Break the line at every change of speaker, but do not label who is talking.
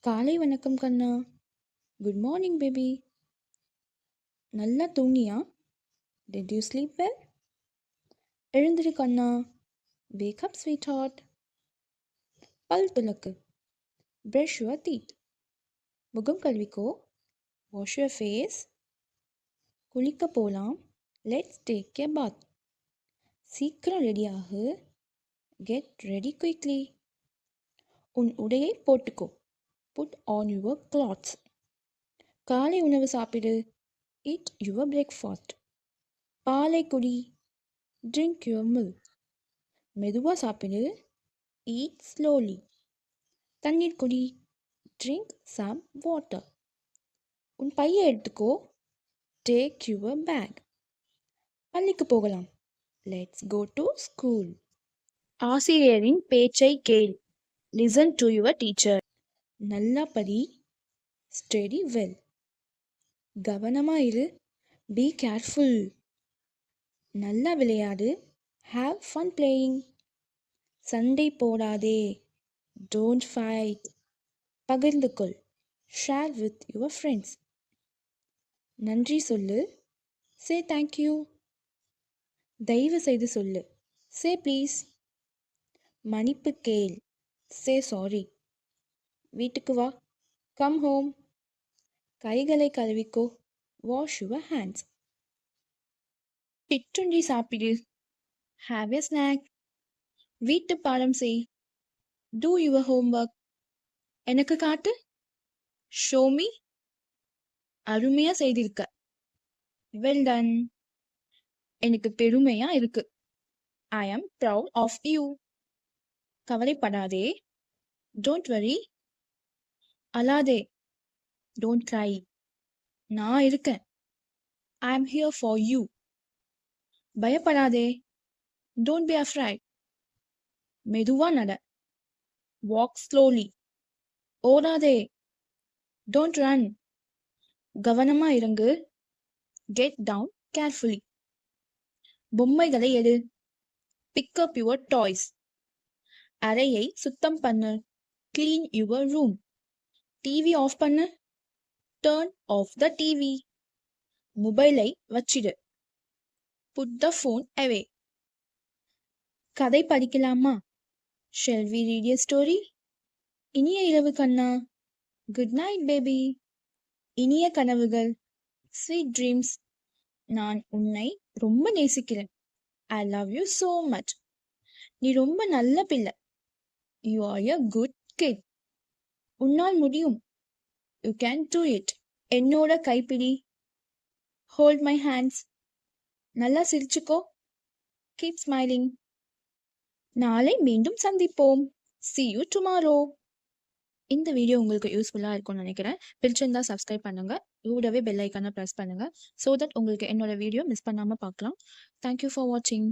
காலை வணக்கம் கண்ணா. Good morning baby. நல்லா தூங்கியா? Did you sleep well? எழுந்திரு கண்ணா. Wake up sweet heart. பல் துலக்கு. Brush your teeth. முகம் கழுவிக்கோ. Wash your face. குளிக்க போகலாம். Let's take a bath. சீக்கிரம் ரெடியாகு. Get ready quickly. உன் உடையை போட்டுக்கோ. Put on your clothes. காலை உணவு சாப்பிடு. Eat your breakfast. பாலை குடி. Drink your milk. மெதுவாக சாப்பிடு. Eat slowly. தண்ணீர் குடி. Drink some water. உன் பையை எடுத்துக்கோ. Take your bag. பள்ளிக்கு போகலாம். Let's go to school. ஆசிரியரின் பேச்சை கேள். Listen to your teacher. நல்லா படி. Study well. கவனமா இரு. Be careful. நல்லா விளையாடு. Have fun playing. சண்டை போடாதே. Don't fight. பகிர்ந்து கொள். Share with your friends. நன்றி சொல்லு. Say thank you. தயவு செய்து சொல்லு. Say please. மன்னிப்பு கேள். Say sorry. வீட்டுக்கு வா. Come home. கைகளை கழுவிக்கோ. Wash your hands. சிற்றுண்டி சாப்பிடு. Have a snack. வீட்டு பாடம் செய். Do your homework. எனக்கு காட்டு. Show me. அருமையா செய்திருக்க. Well done. எனக்கு பெருமையா இருக்கு. I am proud of you. கவலைப்படாதே. Don't worry. அழாதே. Don't cry. நான் இருக்கேன். ஐ ஆம் ஹியர் ஃபார் யூ. பயப்படாதே. Don't be afraid. மெதுவா நட. Walk slowly. ஓடாதே. Don't run. கவனமா இறங்கு. Get down carefully. பொம்மைகளை எடு. Pick up your toys. அறையை சுத்தம் பண்ணு. Clean your room. TV off பண்ணு. Turn off the TV. மொபைலை வச்சிடு. Put the phone away. கதை படிக்கலாமா? Shall we read a story? இனிய இரவு கண்ணா. Good night baby. இனிய கனவுகள். Sweet dreams. நான் உன்னை ரொம்ப நேசிக்கிறேன். I love you so much. நீ ரொம்ப நல்ல பிள்ளை. You are a good kid. உன்னால் முடியும். You can do it. என்னோட கைப்பிடி. Hold my hands. நல்லா சிரிச்சுக்கோ. Keep smiling. நாளை மீண்டும் சந்திப்போம். See you tomorrow. இந்த வீடியோ உங்களுக்கு யூஸ்ஃபுல்லாக இருக்கும்னு நினைக்கிறேன். பிடிச்சிருந்தா சப்ஸ்கிரைப் பண்ணுங்க. கூடவே பெல் ஐக்கானை ப்ரெஸ் பண்ணுங்க. ஸோ தட் உங்களுக்கு என்னோட வீடியோ மிஸ் பண்ணாமல் பார்க்கலாம். தேங்க்யூ ஃபார் வாட்சிங்.